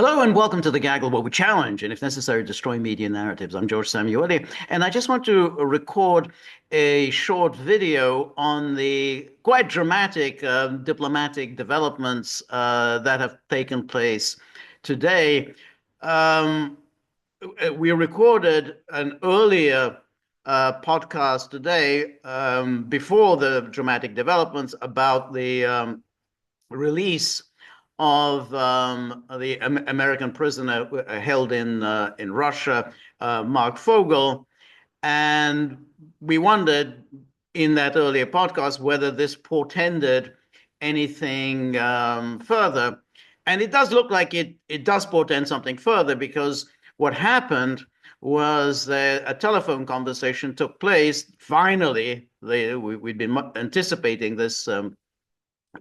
Hello and welcome to the Gaggle where we challenge and, if necessary, destroy media narratives. I'm George Szamuely, and I just want to record a short video on the quite dramatic diplomatic developments that have taken place today. Um, we recorded an earlier podcast today before the dramatic developments about the release of the American prisoner held in Russia, Mark Fogel, and we wondered in that earlier podcast whether this portended anything further, and it does look like it does portend something further because what happened was that a telephone conversation took place. Finally, we'd been anticipating this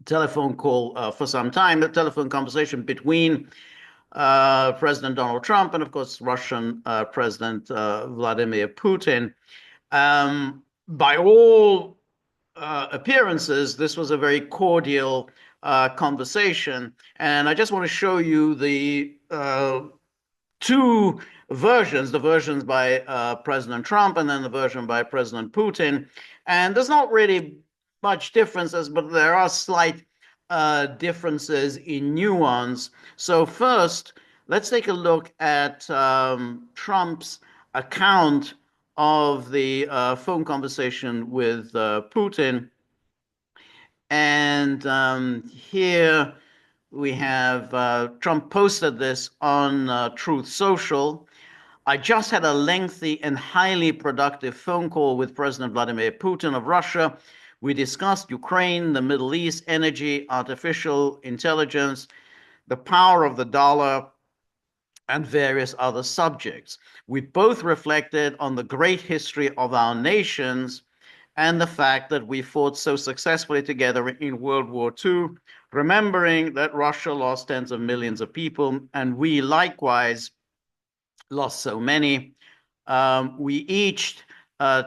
telephone call for some time, a telephone conversation between President Donald Trump and, of course, Russian President Vladimir Putin. By all appearances, this was a very cordial conversation. And I just want to show you the two versions, the versions by President Trump and then the version by President Putin. And there's not really much differences, but there are slight differences in nuance. So first, let's take a look at Trump's account of the phone conversation with Putin. And here we have Trump posted this on Truth Social. I just had a lengthy and highly productive phone call with President Vladimir Putin of Russia. We discussed Ukraine, the Middle East, energy, artificial intelligence, the power of the dollar, and various other subjects. We both reflected on the great history of our nations and the fact that we fought so successfully together in World War II, remembering that Russia lost tens of millions of people, and we likewise lost so many. We each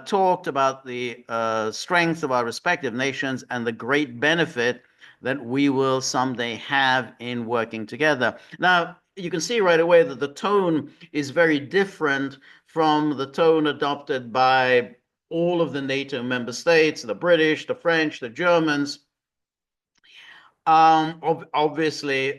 talked about the strength of our respective nations and the great benefit that we will someday have in working together. Now, you can see right away that the tone is very different from the tone adopted by all of the NATO member states, the British, the French, the Germans. Obviously,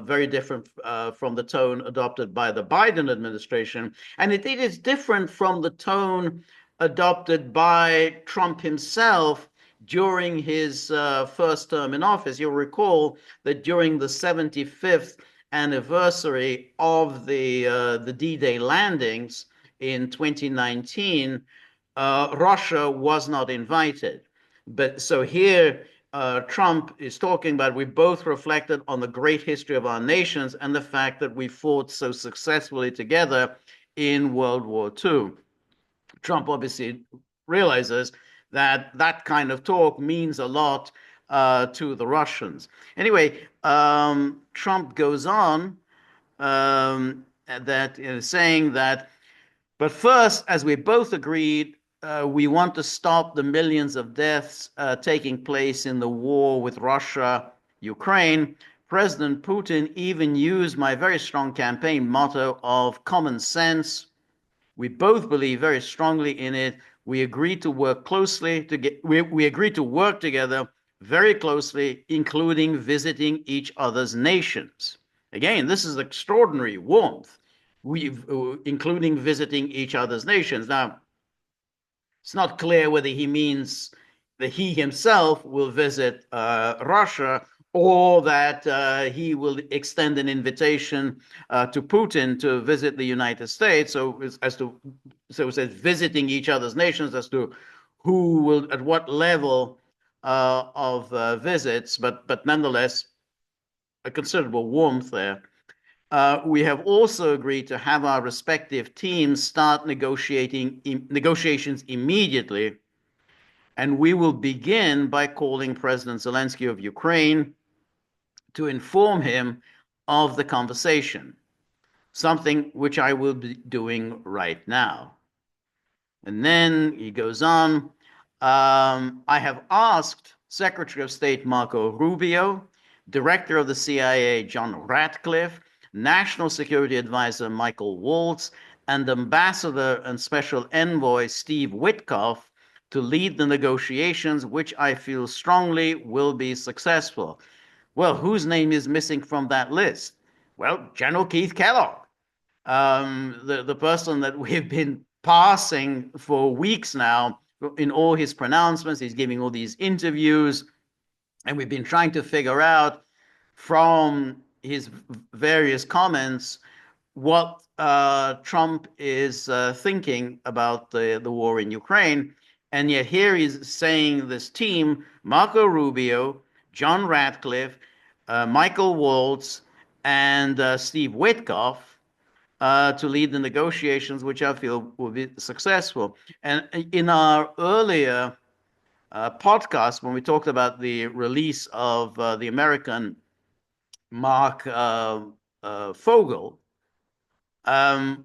very different from the tone adopted by the Biden administration. And it is different from the tone adopted by Trump himself during his first term in office. You'll recall that during the 75th anniversary of the D-Day landings in 2019, Russia was not invited. But so here, Trump is talking about we both reflected on the great history of our nations and the fact that we fought so successfully together in World War II. Trump obviously realizes that that kind of talk means a lot to the Russians. Anyway, Trump goes on saying that, but first, as we both agreed, we want to stop the millions of deaths taking place in the war with Russia, Ukraine. President Putin even used my very strong campaign motto of common sense. We both believe very strongly in it. We agreed to work closely we agreed to work together very closely, including visiting each other's nations. Again, this is extraordinary warmth. Including visiting each other's nations. Now, it's not clear whether he means that he himself will visit Russia or that he will extend an invitation to Putin to visit the United States. So it says visiting each other's nations as to who will, at what level of visits, but nonetheless, a considerable warmth there. We have also agreed to have our respective teams start negotiations immediately, and we will begin by calling President Zelensky of Ukraine to inform him of the conversation, something which I will be doing right now. And then he goes on, I have asked Secretary of State Marco Rubio, Director of the CIA John Ratcliffe, National Security Advisor Michael Waltz, and Ambassador and Special Envoy Steve Witkoff to lead the negotiations, which I feel strongly will be successful. Well, whose name is missing from that list? Well, General Keith Kellogg, the person that we've been passing for weeks now in all his pronouncements. He's giving all these interviews, and we've been trying to figure out from his various comments what Trump is thinking about the war in Ukraine. And yet here he's saying this team, Marco Rubio, John Ratcliffe, Michael Waltz, and Steve Witkoff to lead the negotiations, which I feel will be successful. And in our earlier podcast, when we talked about the release of the American Mark Fogel,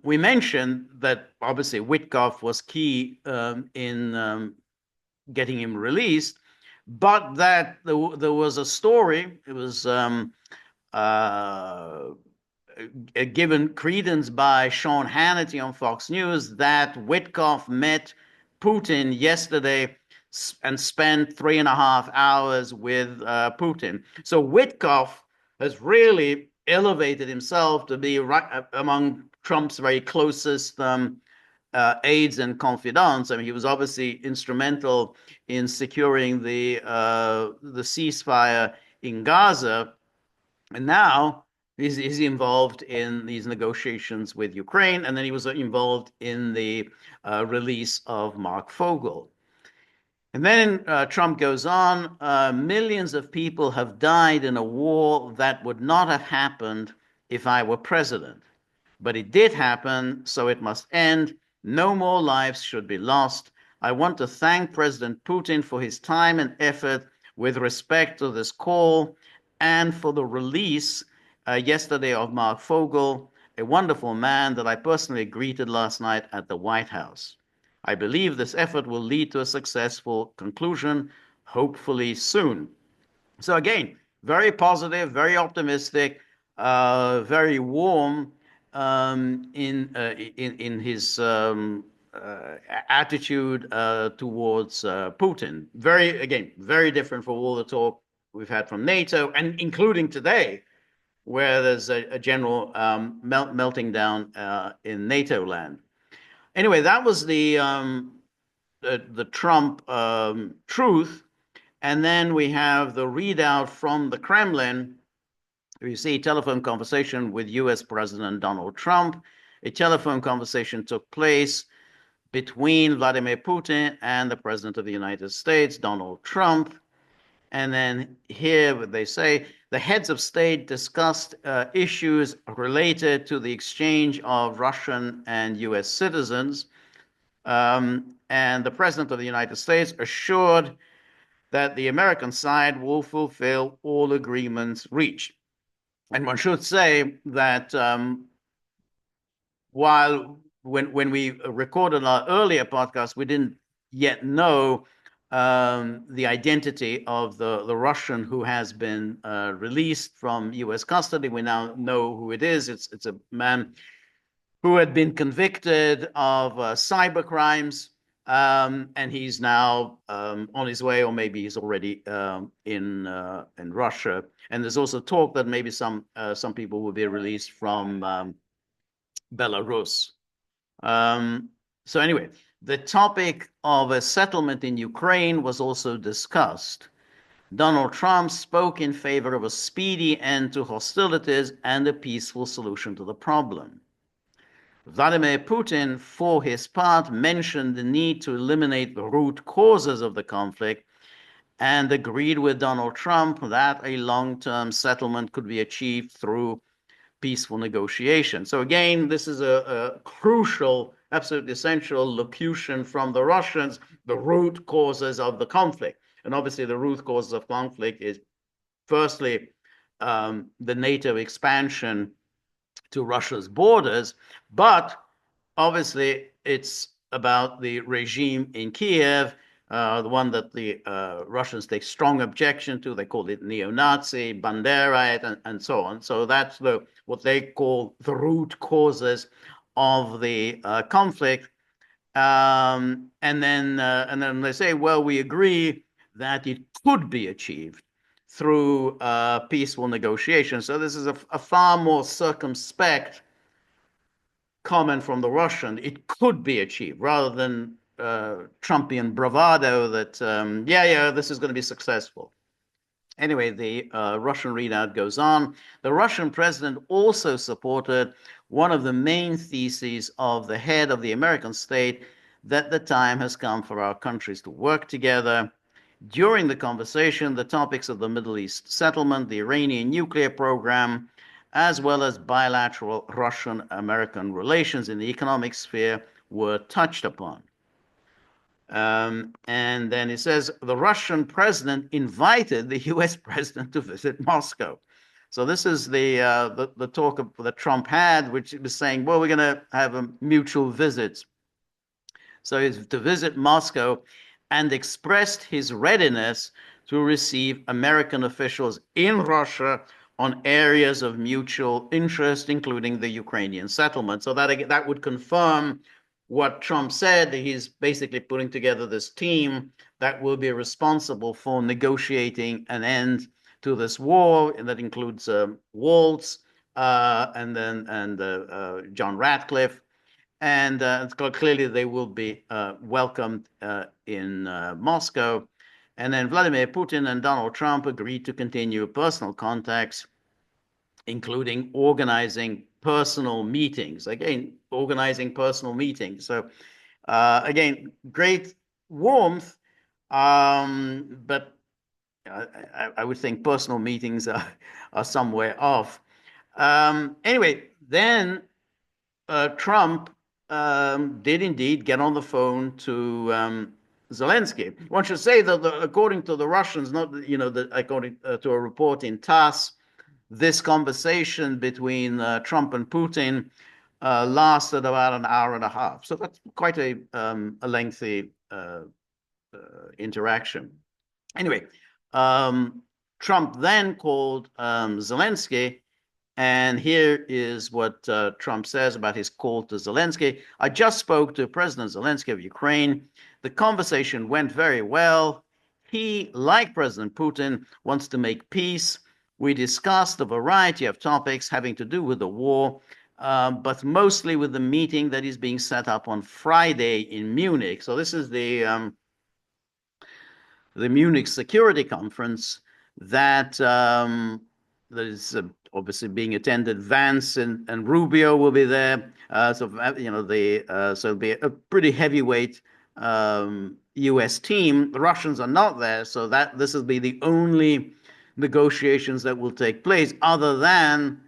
we mentioned that obviously Witkoff was key in getting him released, but that there was a story. It was given credence by Sean Hannity on Fox News that Witkoff met Putin yesterday and spent 3.5 hours with Putin. So Witkoff has really elevated himself to be right among Trump's very closest aides and confidants. I mean, he was obviously instrumental in securing the ceasefire in Gaza, and now he's involved in these negotiations with Ukraine, and then he was involved in the release of Mark Fogel. And then Trump goes on, millions of people have died in a war that would not have happened if I were president. But it did happen, so it must end. No more lives should be lost. I want to thank President Putin for his time and effort with respect to this call and for the release yesterday of Mark Fogel, a wonderful man that I personally greeted last night at the White House. I believe this effort will lead to a successful conclusion, hopefully soon. So again, very positive, very optimistic, very warm in his attitude towards Putin. Very different from all the talk we've had from NATO, and including today, where there's a general melting down in NATO land. Anyway, that was the Trump truth. And then we have the readout from the Kremlin. You see, telephone conversation with US President Donald Trump. A telephone conversation took place between Vladimir Putin and the President of the United States, Donald Trump. And then here they say the heads of state discussed issues related to the exchange of Russian and US citizens. And the President of the United States assured that the American side will fulfill all agreements reached. And one should say that while when we recorded our earlier podcast, we didn't yet know the identity of the Russian who has been released from U.S. custody. We now know who it is. It's a man who had been convicted of cyber crimes, and he's now on his way, or maybe he's already in Russia. And there's also talk that maybe some people will be released from Belarus. So anyway, the topic of a settlement in Ukraine was also discussed. Donald Trump spoke in favor of a speedy end to hostilities and a peaceful solution to the problem. Vladimir Putin, for his part, mentioned the need to eliminate the root causes of the conflict and agreed with Donald Trump that a long-term settlement could be achieved through peaceful negotiation. So again, this is a crucial, absolutely essential locution from the Russians, the root causes of the conflict. And obviously the root causes of conflict is firstly the NATO expansion to Russia's borders, but obviously it's about the regime in Kiev, the one that the Russians take strong objection to. They call it neo-Nazi, Banderite, and so on. So that's what they call the root causes of the conflict. And then they say, well, we agree that it could be achieved through peaceful negotiations. So this is a far more circumspect comment from the Russian. It could be achieved rather than Trumpian bravado that, this is going to be successful. Anyway, the Russian readout goes on. The Russian president also supported one of the main theses of the head of the American state, that the time has come for our countries to work together. During the conversation, the topics of the Middle East settlement, the Iranian nuclear program, as well as bilateral Russian-American relations in the economic sphere were touched upon. And then it says the Russian president invited the U.S. president to visit Moscow. So this is the talk that Trump had, which was saying, well, we're going to have a mutual visit. So he's to visit Moscow, and expressed his readiness to receive American officials in Russia on areas of mutual interest, including the Ukrainian settlement. So that would confirm what Trump said. He's basically putting together this team that will be responsible for negotiating an end to this war, and that includes Waltz and John Ratcliffe. And clearly they will be welcomed in Moscow. And then Vladimir Putin and Donald Trump agreed to continue personal contacts, including organizing personal meetings. Again, organizing personal meetings. So again, great warmth, but I would think personal meetings are somewhere off. Anyway, then Trump did indeed get on the phone to Zelensky. One should say that according to the Russians, not according to a report in TASS, this conversation between Trump and Putin lasted about an hour and a half. So that's quite a lengthy interaction. Anyway, Trump then called Zelensky. And here is what Trump says about his call to Zelensky. I just spoke to President Zelensky of Ukraine. The conversation went very well. He, like President Putin, wants to make peace. We discussed a variety of topics having to do with the war, but mostly with the meeting that is being set up on Friday in Munich. So this is the Munich Security Conference that is obviously being attended. Vance and Rubio will be there. So it'll be a pretty heavyweight U.S. team. The Russians are not there, so this will be the only negotiations that will take place, other than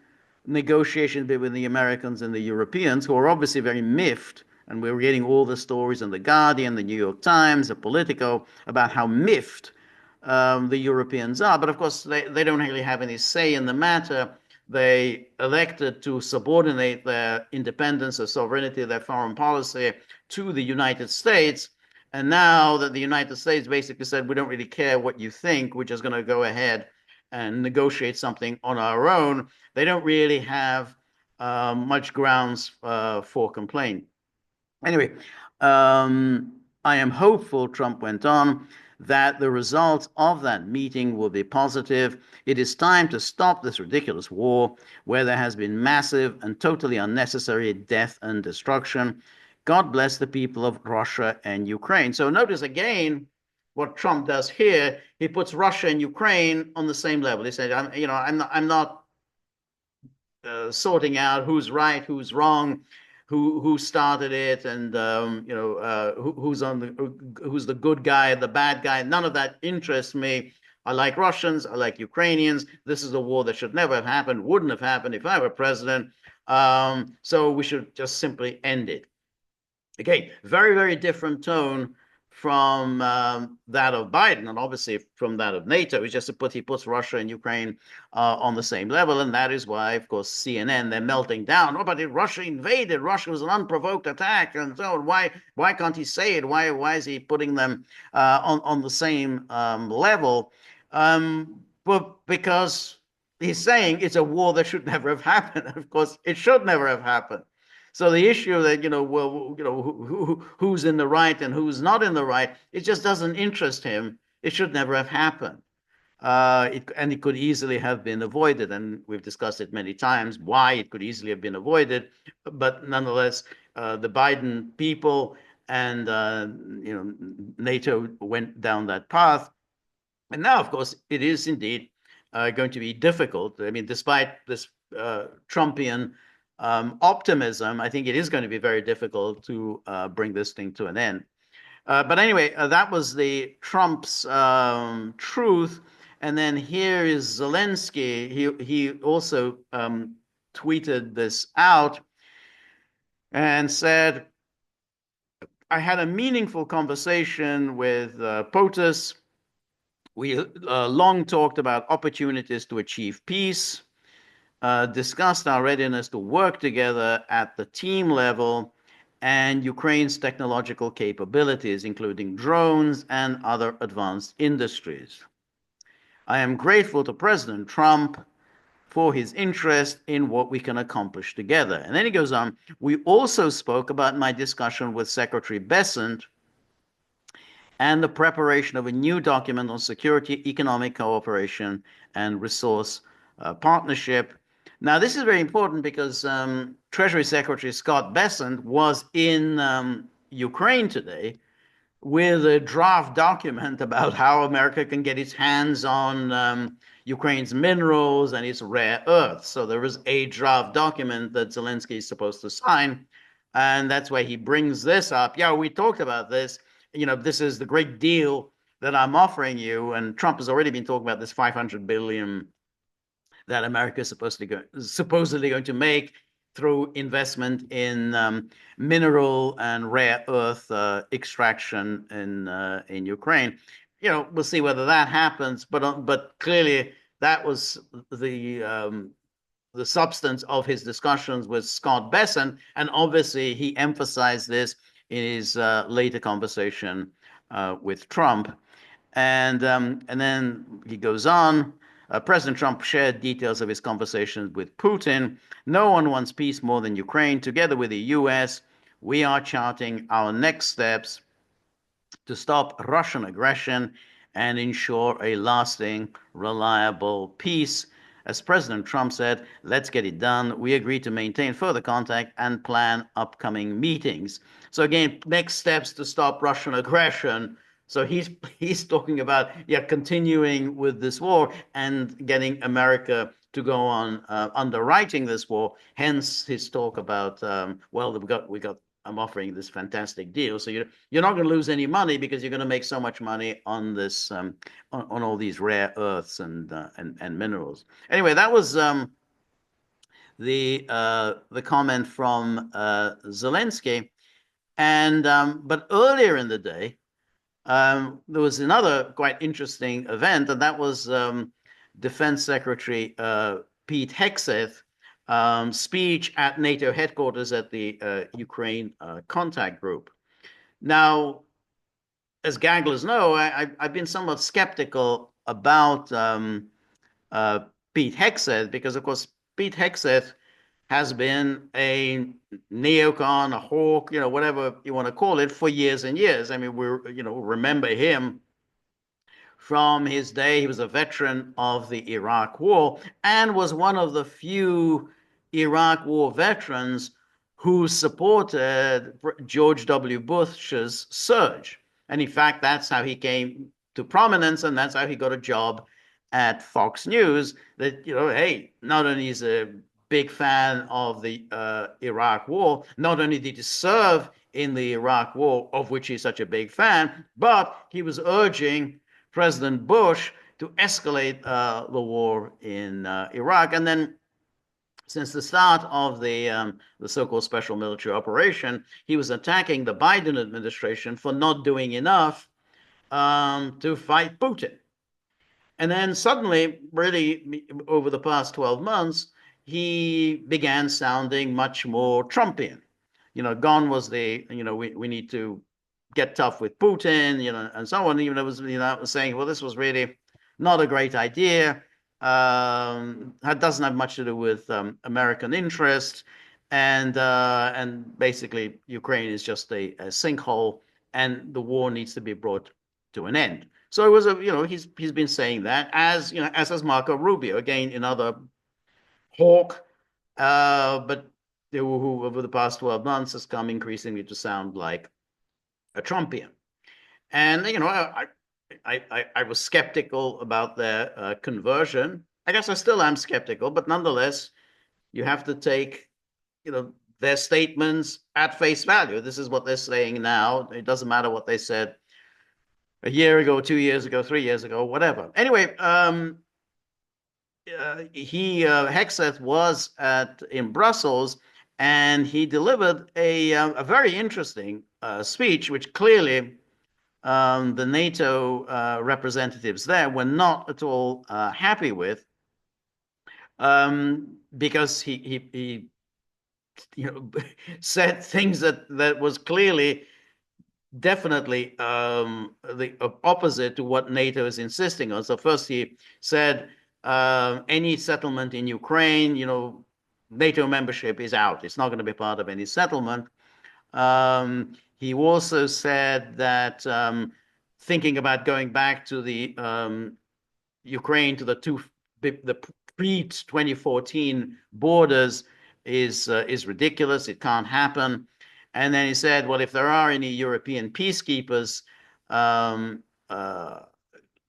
negotiations between the Americans and the Europeans, who are obviously very miffed. And we're getting all the stories in The Guardian, the New York Times, the Politico, about how miffed the Europeans are. But of course, they don't really have any say in the matter. They elected to subordinate their independence, their sovereignty, their foreign policy to the United States. And now that the United States basically said, we don't really care what you think, we're just going to go ahead and negotiate something on our own, they don't really have much grounds for complaint. Anyway, I am hopeful, Trump went on, that the results of that meeting will be positive. It is time to stop this ridiculous war where there has been massive and totally unnecessary death and destruction. God bless the people of Russia and Ukraine. So notice again what Trump does here. He puts Russia and Ukraine on the same level. He said, I'm not sorting out who's right, who's wrong, who started it, and who's the good guy, the bad guy. None of that interests me. I like Russians, I like Ukrainians. This is a war that should never have happened, wouldn't have happened if I were president. So we should just simply end it. Again, very, very different tone from that of Biden, and obviously from that of NATO. It's just he puts Russia and Ukraine on the same level, and that is why, of course, CNN, they're melting down. Oh, but Russia invaded. Russia was an unprovoked attack, and so why can't he say it? Why is he putting them on the same level? But because he's saying it's a war that should never have happened. Of course, it should never have happened. So the issue that, who's in the right and who's not in the right, it just doesn't interest him. It should never have happened. And it could easily have been avoided. And we've discussed it many times, why it could easily have been avoided. But nonetheless, the Biden people and, NATO went down that path. And now, of course, it is indeed going to be difficult. I mean, despite this Trumpian optimism, I think it is going to be very difficult to bring this thing to an end. But anyway, that was the Trump's truth. And then here is Zelensky. He also tweeted this out and said, I had a meaningful conversation with POTUS. We long talked about opportunities to achieve peace, discussed our readiness to work together at the team level, and Ukraine's technological capabilities, including drones and other advanced industries. I am grateful to President Trump for his interest in what we can accomplish together. And then he goes on, we also spoke about my discussion with Secretary Bessent and the preparation of a new document on security, economic cooperation, and resource partnership. Now, this is very important because Treasury Secretary Scott Bessent was in Ukraine today with a draft document about how America can get its hands on Ukraine's minerals and its rare earths. So there is a draft document that Zelensky is supposed to sign, and that's why he brings this up. Yeah, we talked about this. This is the great deal that I'm offering you, and Trump has already been talking about this 500 billion that America is supposedly going to make through investment in mineral and rare earth extraction in Ukraine. We'll see whether that happens, but clearly that was the substance of his discussions with Scott Bessent, and obviously he emphasized this in his later conversation with Trump, and then he goes on. President Trump shared details of his conversations with Putin. No one wants peace more than Ukraine. Together with the US, we are charting our next steps to stop Russian aggression and ensure a lasting, reliable peace. As President Trump said, let's get it done. We agreed to maintain further contact and plan upcoming meetings. So again, next steps to stop Russian aggression. So he's talking about continuing with this war and getting America to go on underwriting this war. Hence his talk about I'm offering this fantastic deal. So you're not going to lose any money because you're going to make so much money on this on all these rare earths and minerals. Anyway, that was the comment from Zelensky, and but earlier in the day. There was another quite interesting event, and that was Defense Secretary Pete Hegseth speech at NATO headquarters at the Ukraine contact group. Now, as gagglers know, I've been somewhat skeptical about Pete Hegseth because, of course, Pete Hegseth has been a neocon, a hawk, whatever you want to call it, for years and years. I mean, we remember him from his day. He was a veteran of the Iraq War and was one of the few Iraq War veterans who supported George W. Bush's surge. And in fact, that's how he came to prominence, and that's how he got a job at Fox News. That, hey, not only is a big fan of the Iraq War. Not only did he serve in the Iraq War, of which he's such a big fan, but he was urging President Bush to escalate the war in Iraq. And then since the start of the so-called special military operation, he was attacking the Biden administration for not doing enough to fight Putin. And then suddenly, really, over the past 12 months, he began sounding much more Trumpian. Gone was we need to get tough with Putin, and so on. Even it was, saying, well, this was really not a great idea. It doesn't have much to do with American interest, and basically Ukraine is just a sinkhole, and the war needs to be brought to an end. So it was he's been saying that, as has Marco Rubio, again another hawk, but who over the past 12 months has come increasingly to sound like a Trumpian. And I was skeptical about their conversion. I guess I still am skeptical, but nonetheless, you have to take their statements at face value. This is what they're saying now. It doesn't matter what they said a year ago, 2 years ago, 3 years ago, whatever. Anyway, Hegseth was in Brussels, and he delivered a very interesting speech, which clearly the NATO representatives there were not at all happy with, because he said things that was clearly definitely the opposite to what NATO is insisting on. So first he said any settlement in Ukraine, NATO membership is out. It's not going to be part of any settlement. He also said that thinking about going back to the Ukraine to the pre-2014 borders is ridiculous. It can't happen. And then he said, well, if there are any European peacekeepers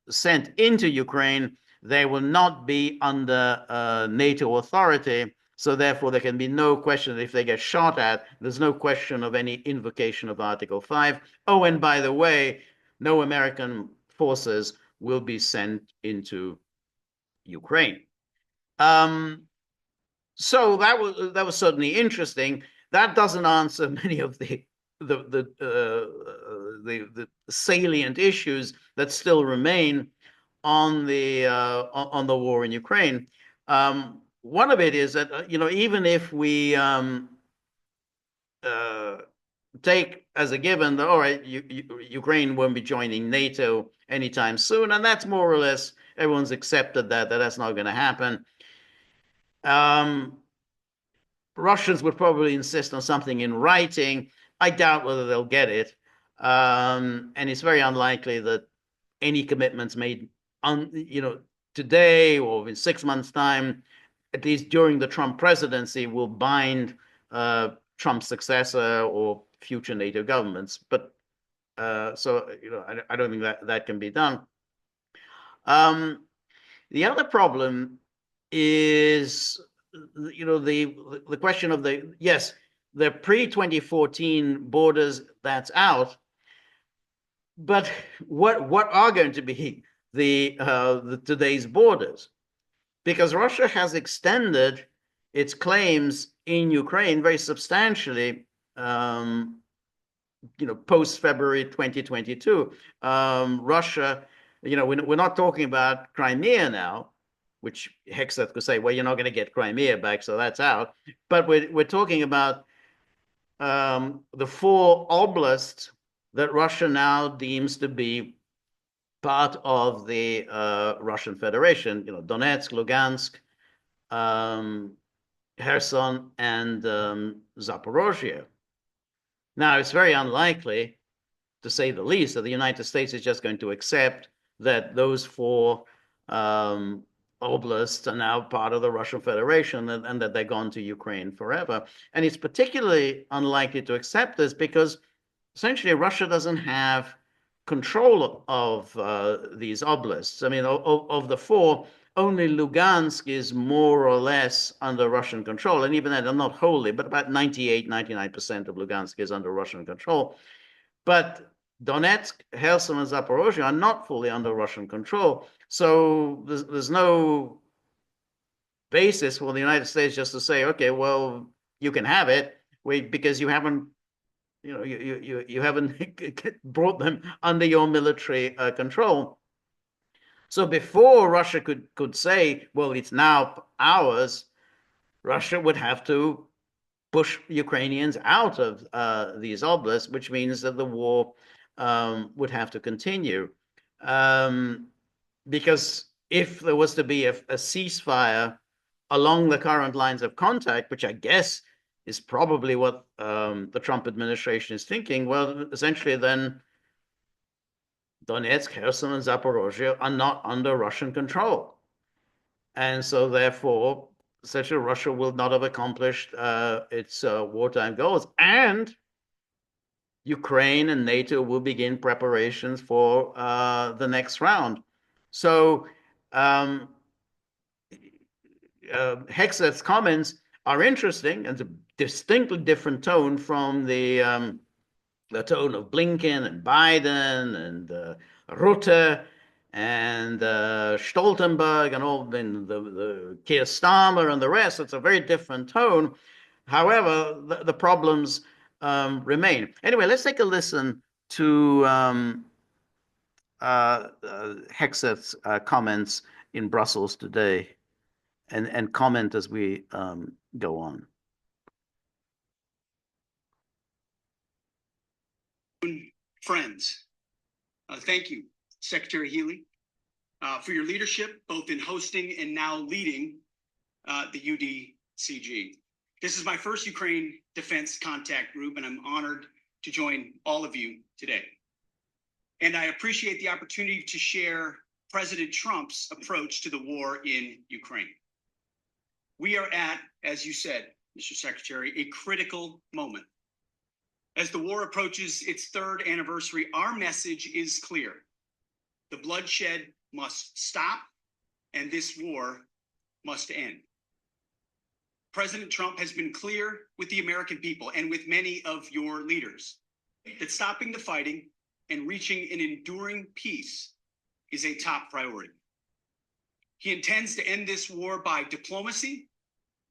sent into Ukraine, they will not be under NATO authority. So therefore, there can be no question that if they get shot at, there's no question of any invocation of Article 5. Oh, and by the way, no American forces will be sent into Ukraine. So that was certainly interesting. That doesn't answer many of the salient issues that still remain on the war in Ukraine. One of it is that even if we take as a given that all right, Ukraine won't be joining NATO anytime soon, and that's more or less everyone's accepted that's not going to happen. Russians would probably insist on something in writing. I doubt whether they'll get it. And it's very unlikely that any commitments made today or in 6 months' time, at least during the Trump presidency, will bind Trump's successor or future NATO governments. But so I don't think that can be done. The other problem is the question of the pre-2014 borders, that's out, but what are going to be the today's borders? Because Russia has extended its claims in Ukraine very substantially, post February 2022. Russia, we're not talking about Crimea now, which Hegseth could say, well, you're not going to get Crimea back, so that's out. But we're talking about the 4 oblasts that Russia now deems to be part of the Russian Federation, Donetsk, Lugansk, Kherson, and Zaporozhye. Now, it's very unlikely, to say the least, that the United States is just going to accept that those 4 oblasts are now part of the Russian Federation and that they're gone to Ukraine forever. And it's particularly unlikely to accept this because essentially Russia doesn't have control of these oblasts. I mean, of the 4, only Lugansk is more or less under Russian control. And even then, not wholly, but about 98, 99% of Lugansk is under Russian control. But Donetsk, Kherson, and Zaporozhye are not fully under Russian control. So there's no basis for the United States just to say, okay, well, you can have it, because you haven't, you haven't brought them under your military control. So before Russia could say, well, it's now ours, Russia would have to push Ukrainians out of these oblasts, which means that the war would have to continue. Because if there was to be a ceasefire along the current lines of contact, which I guess is probably what the Trump administration is thinking, well, essentially then Donetsk, Kherson, and Zaporozhye are not under Russian control. And so therefore, essentially, Russia will not have accomplished its wartime goals. And Ukraine and NATO will begin preparations for the next round. So Hegseth's comments are interesting, and it's a distinctly different tone from the tone of Blinken and Biden and Rutte and Stoltenberg and all the Keir Starmer and the rest. It's a very different tone. However, the problems remain. Anyway, let's take a listen to Hegseth's comments in Brussels today, and comment as we go on. Friends, thank you, Secretary Healy, for your leadership, both in hosting and now leading the UDCG. This is my first Ukraine Defense Contact Group, and I'm honored to join all of you today. And I appreciate the opportunity to share President Trump's approach to the war in Ukraine. We are at, as you said, Mr. Secretary, a critical moment. As the war approaches its third anniversary, our message is clear. The bloodshed must stop, and this war must end. President Trump has been clear with the American people and with many of your leaders that stopping the fighting and reaching an enduring peace is a top priority. He intends to end this war by diplomacy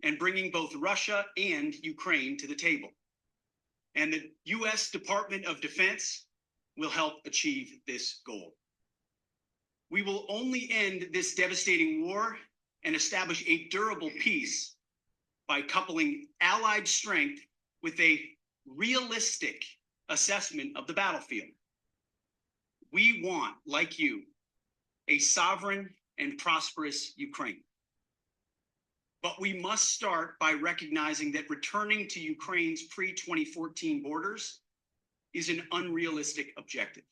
and bringing both Russia and Ukraine to the table. And the U.S. Department of Defense will help achieve this goal. We will only end this devastating war and establish a durable peace by coupling allied strength with a realistic assessment of the battlefield. We want, like you, a sovereign and prosperous Ukraine. But we must start by recognizing that returning to Ukraine's pre-2014 borders is an unrealistic objective.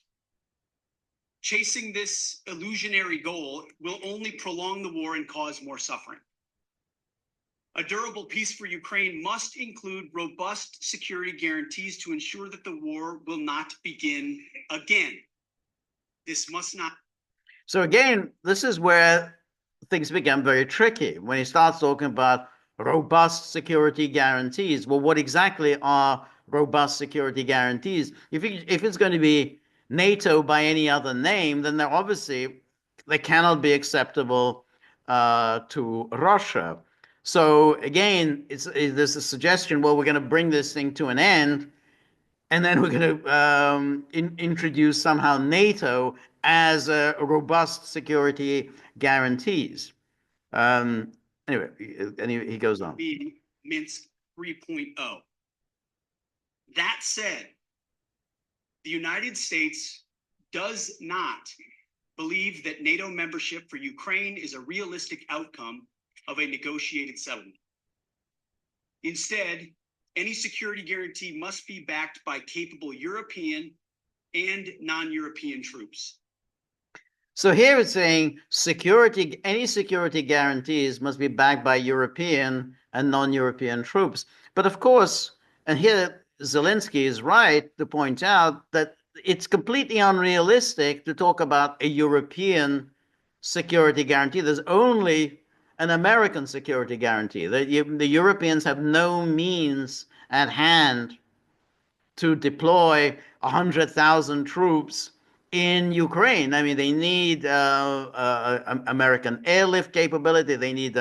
Chasing this illusionary goal will only prolong the war and cause more suffering. A durable peace for Ukraine must include robust security guarantees to ensure that the war will not begin again. This must not. So again, this is where things become very tricky when he starts talking about robust security guarantees. Well, what exactly are robust security guarantees? If it's going to be NATO by any other name, then they cannot be acceptable to Russia. So again, there's a suggestion, well, we're going to bring this thing to an end, and then we're going to introduce somehow NATO as a robust security guarantees. Anyway, and he goes on. Minsk 3.0. That said, the United States does not believe that NATO membership for Ukraine is a realistic outcome of a negotiated settlement. Instead, any security guarantee must be backed by capable European and non-European troops. So here it's saying any security guarantees must be backed by European and non-European troops. But of course, and here Zelensky is right to point out that it's completely unrealistic to talk about a European security guarantee. There's only an American security guarantee. The Europeans have no means at hand to deploy 100,000 troops in Ukraine. I mean, they need American airlift capability. They need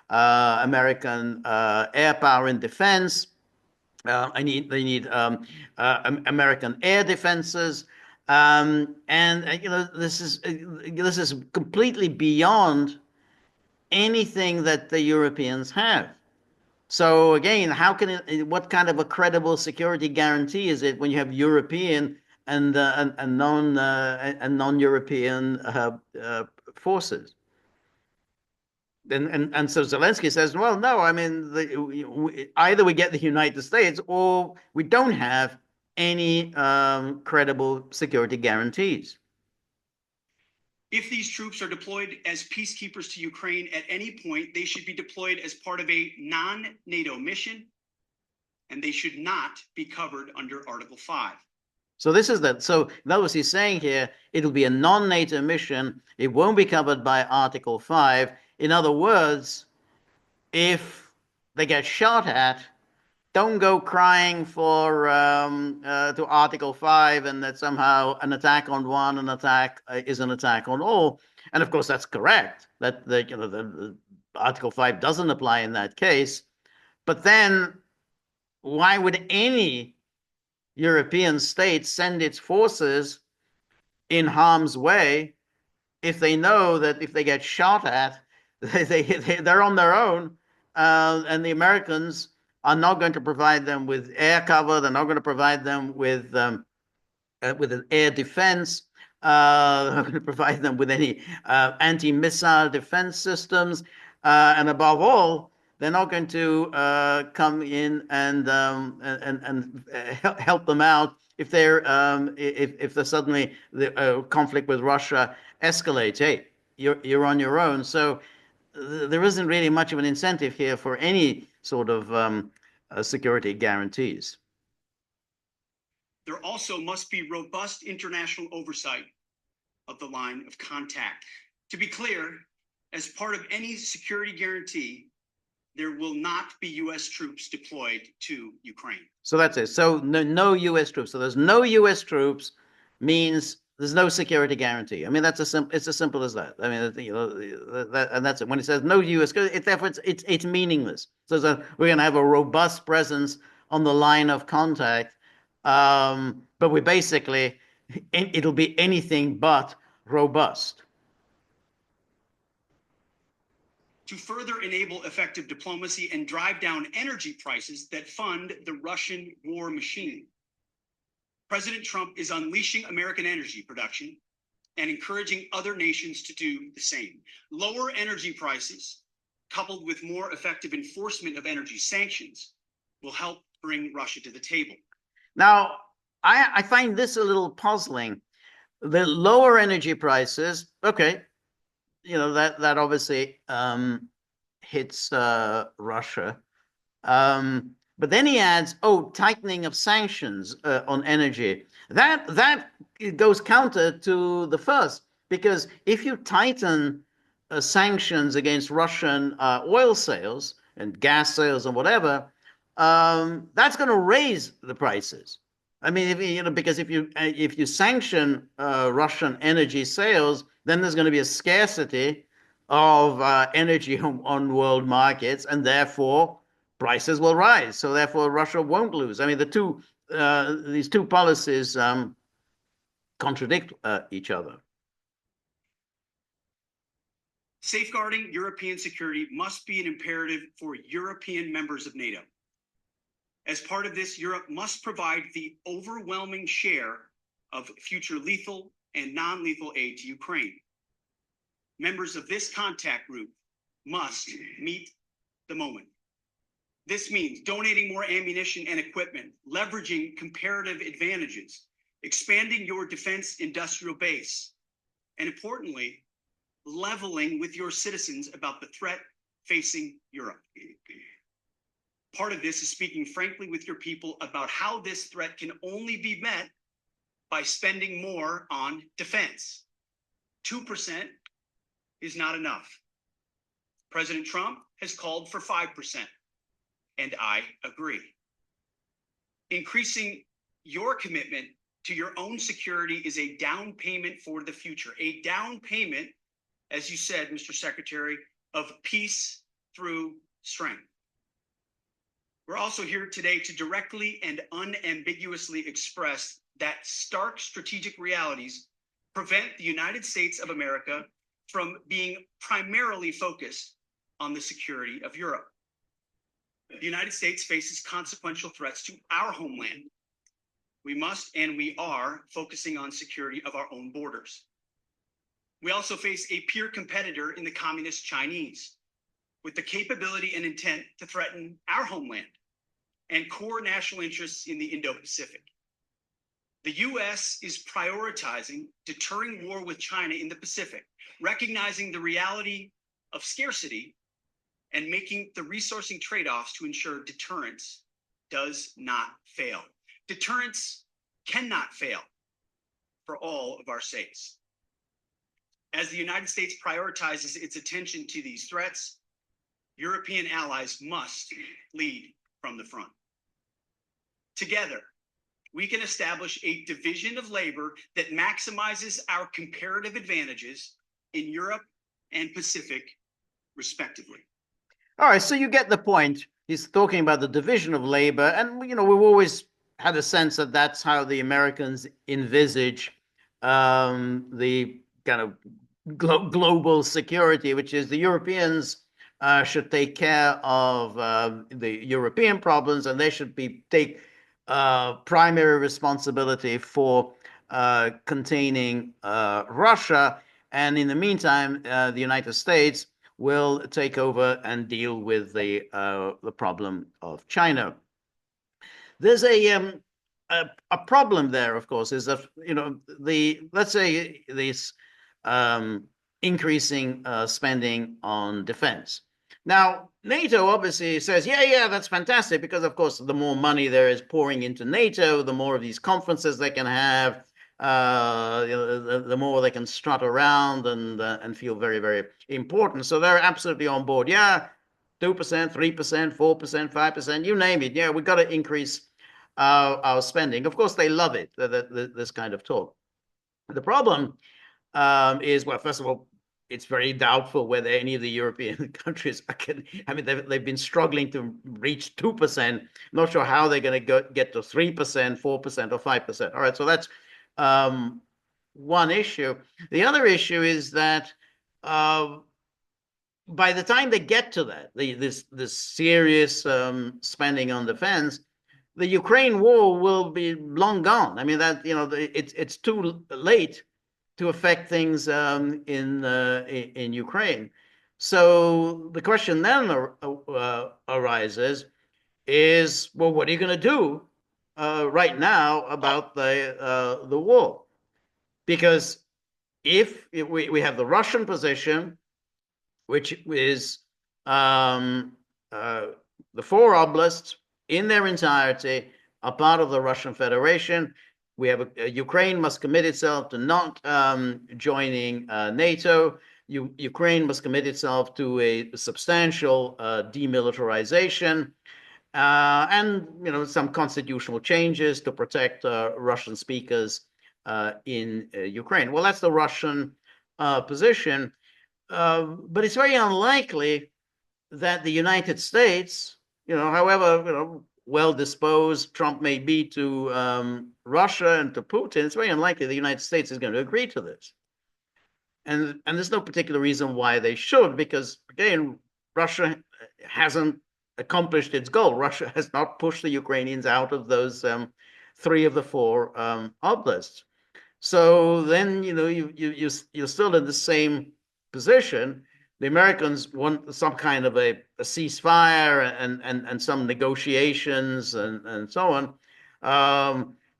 American air power in defense. They need American air defenses. And this is completely beyond anything that the Europeans have. So again, what kind of a credible security guarantee is it when you have European and non-European forces? And so Zelensky says, well, no, I mean, either we get the United States or we don't have any credible security guarantees. If these troops are deployed as peacekeepers to Ukraine at any point, they should be deployed as part of a non-NATO mission, and they should not be covered under Article 5. So this is that. So in other words, he's saying here, it'll be a non-NATO mission. It won't be covered by Article 5. In other words, if they get shot at, don't go crying for to Article 5 and that somehow an attack on one is an attack on all. And of course, that's correct. That the Article 5 doesn't apply in that case. But then why would any European state send its forces in harm's way if they know that if they get shot at, they're on their own, and the Americans are not going to provide them with air cover. They're not going to provide them with an air defense. They're not going to provide them with any anti-missile defense systems, and above all, they're not going to come in and help them out if they're suddenly the conflict with Russia escalates. Hey, you're on your own. So there isn't really much of an incentive here for any sort of security guarantees. There also must be robust international oversight of the line of contact. To be clear, as part of any security guarantee, there will not be U.S. troops deployed to Ukraine. So that's it. So no U.S. troops. So there's no U.S. troops means there's no security guarantee. I mean, it's as simple as that. I mean, and that's it. When it says no U.S., it's meaningless. So we're going to have a robust presence on the line of contact, but it'll be anything but robust. To further enable effective diplomacy and drive down energy prices that fund the Russian war machine, President Trump is unleashing American energy production and encouraging other nations to do the same. Lower energy prices, coupled with more effective enforcement of energy sanctions, will help bring Russia to the table. Now, I find this a little puzzling. The lower energy prices, okay, that obviously hits Russia. But then he adds, tightening of sanctions on energy. That goes counter to the first, because if you tighten sanctions against Russian oil sales and gas sales and whatever, that's going to raise the prices. I mean, because if you sanction Russian energy sales, then there's going to be a scarcity of energy on world markets, and therefore prices will rise. So therefore, Russia won't lose. I mean, these two policies contradict each other. Safeguarding European security must be an imperative for European members of NATO. As part of this, Europe must provide the overwhelming share of future lethal and non-lethal aid to Ukraine. Members of this contact group must meet the moment. This means donating more ammunition and equipment, leveraging comparative advantages, expanding your defense industrial base, and importantly, leveling with your citizens about the threat facing Europe. Part of this is speaking frankly with your people about how this threat can only be met by spending more on defense. 2% is not enough. President Trump has called for 5%, and I agree. Increasing your commitment to your own security is a down payment for the future, a down payment, as you said, Mr. Secretary, of peace through strength. We're also here today to directly and unambiguously express that stark strategic realities prevent the United States of America from being primarily focused on the security of Europe. The United States faces consequential threats to our homeland. We must and we are focusing on security of our own borders. We also face a peer competitor in the communist Chinese with the capability and intent to threaten our homeland and core national interests in the Indo-Pacific. The U.S. is prioritizing deterring war with China in the Pacific, recognizing the reality of scarcity and making the resourcing trade-offs to ensure deterrence does not fail. Deterrence cannot fail for all of our sakes. As the United States prioritizes its attention to these threats, European allies must lead from the front. Together, we can establish a division of labor that maximizes our comparative advantages in Europe and Pacific, respectively. All right, so you get the point. He's talking about the division of labor, and we've always had a sense that that's how the Americans envisage the kind of global security, which is the Europeans should take care of the European problems, and they should take primary responsibility for containing Russia. And in the meantime, the United States will take over and deal with the problem of China. There's a problem there, of course, is that let's say this increasing spending on defense. Now, NATO obviously says, yeah, that's fantastic, because, of course, the more money there is pouring into NATO, the more of these conferences they can have, the more they can strut around and feel very, very important. So they're absolutely on board. Yeah, 2%, 3%, 4%, 5%, you name it. Yeah, we've got to increase our spending. Of course, they love it, this kind of talk. The problem is, well, first of all, it's very doubtful whether any of the European countries they've been struggling to reach 2%. Not sure how they're going to get to 3%, 4%, or 5%. All right, so that's one issue. The other issue is that by the time they get to that, this serious spending on defense, the Ukraine war will be long gone. I mean, that it's too late to affect things in Ukraine. So the question then arises is, well, what are you going to do right now about the war? Because if we have the Russian position, which is the four oblasts in their entirety are part of the Russian Federation. We have Ukraine must commit itself to not joining NATO. Ukraine must commit itself to a substantial demilitarization and some constitutional changes to protect Russian speakers in Ukraine. Well, that's the Russian position, but it's very unlikely that the United States, however well disposed Trump may be to Russia and to Putin, it's very unlikely the United States is going to agree to this. And there's no particular reason why they should, because, again, Russia hasn't accomplished its goal. Russia has not pushed the Ukrainians out of those three of the four oblasts. So then, you're still in the same position. The Americans want some kind of a ceasefire and some negotiations and so on.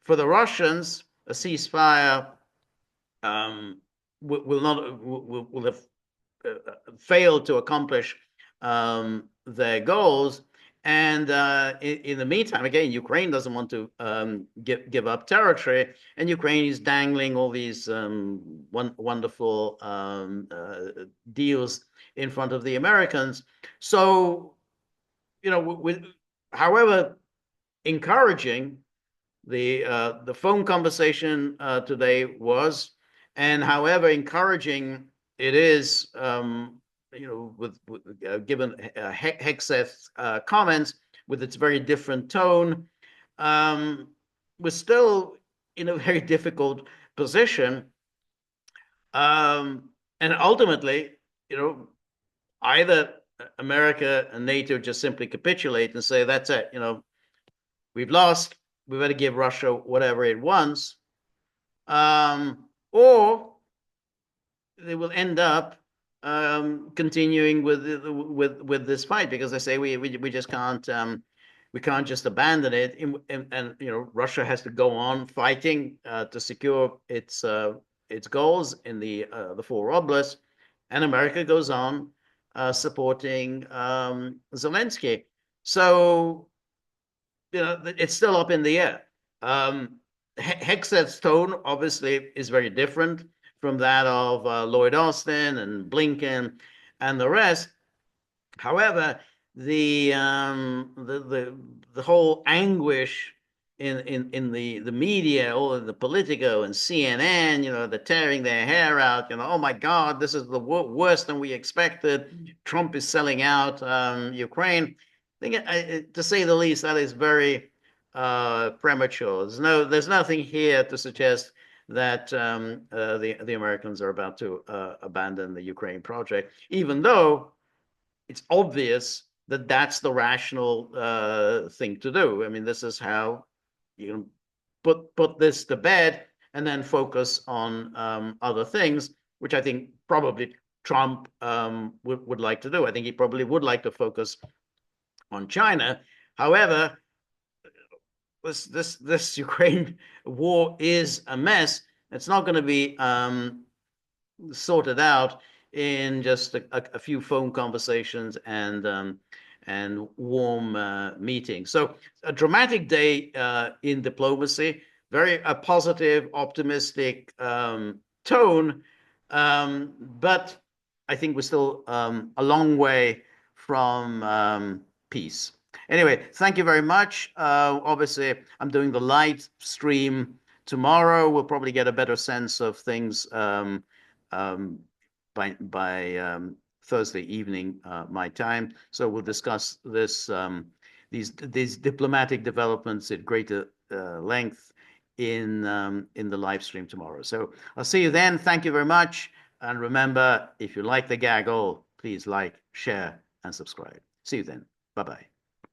For the Russians, a ceasefire will have failed to accomplish their goals. And in the meantime, again, Ukraine doesn't want to give up territory, and Ukraine is dangling all these wonderful deals in front of the Americans. So, however encouraging The phone conversation today was, and however encouraging it is, given Hegseth's comments with its very different tone, we're still in a very difficult position. And ultimately, either America and NATO just simply capitulate and say, that's it, we've lost, we better give Russia whatever it wants, or they will end up continuing with this fight, because they say we just can't we can't just abandon it, and Russia has to go on fighting to secure its goals in the four oblasts, and America goes on supporting Zelensky. So it's still up in the air. Hegseth's tone obviously is very different from that of Lloyd Austin and Blinken and the rest. However, the whole anguish in the media, all of the Politico and CNN, they're tearing their hair out. Oh my God, this is the worse than we expected. Trump is selling out Ukraine. I think, to say the least, that is very premature. There's nothing here to suggest that the Americans are about to abandon the Ukraine project, even though it's obvious that that's the rational thing to do. I mean, this is how you can put this to bed and then focus on other things, which I think probably Trump would like to do. I think he probably would like to focus on China. However, this Ukraine war is a mess. It's not going to be sorted out in just a few phone conversations and warm meetings. So a dramatic day in diplomacy, very a positive, optimistic tone, but I think we're still a long way from peace. Anyway, thank you very much. Obviously, I'm doing the live stream tomorrow. We'll probably get a better sense of things by Thursday evening my time. So we'll discuss these diplomatic developments at greater length in the live stream tomorrow. So I'll see you then. Thank you very much. And remember, if you like the gaggle, please like, share, and subscribe. See you then. Bye-bye.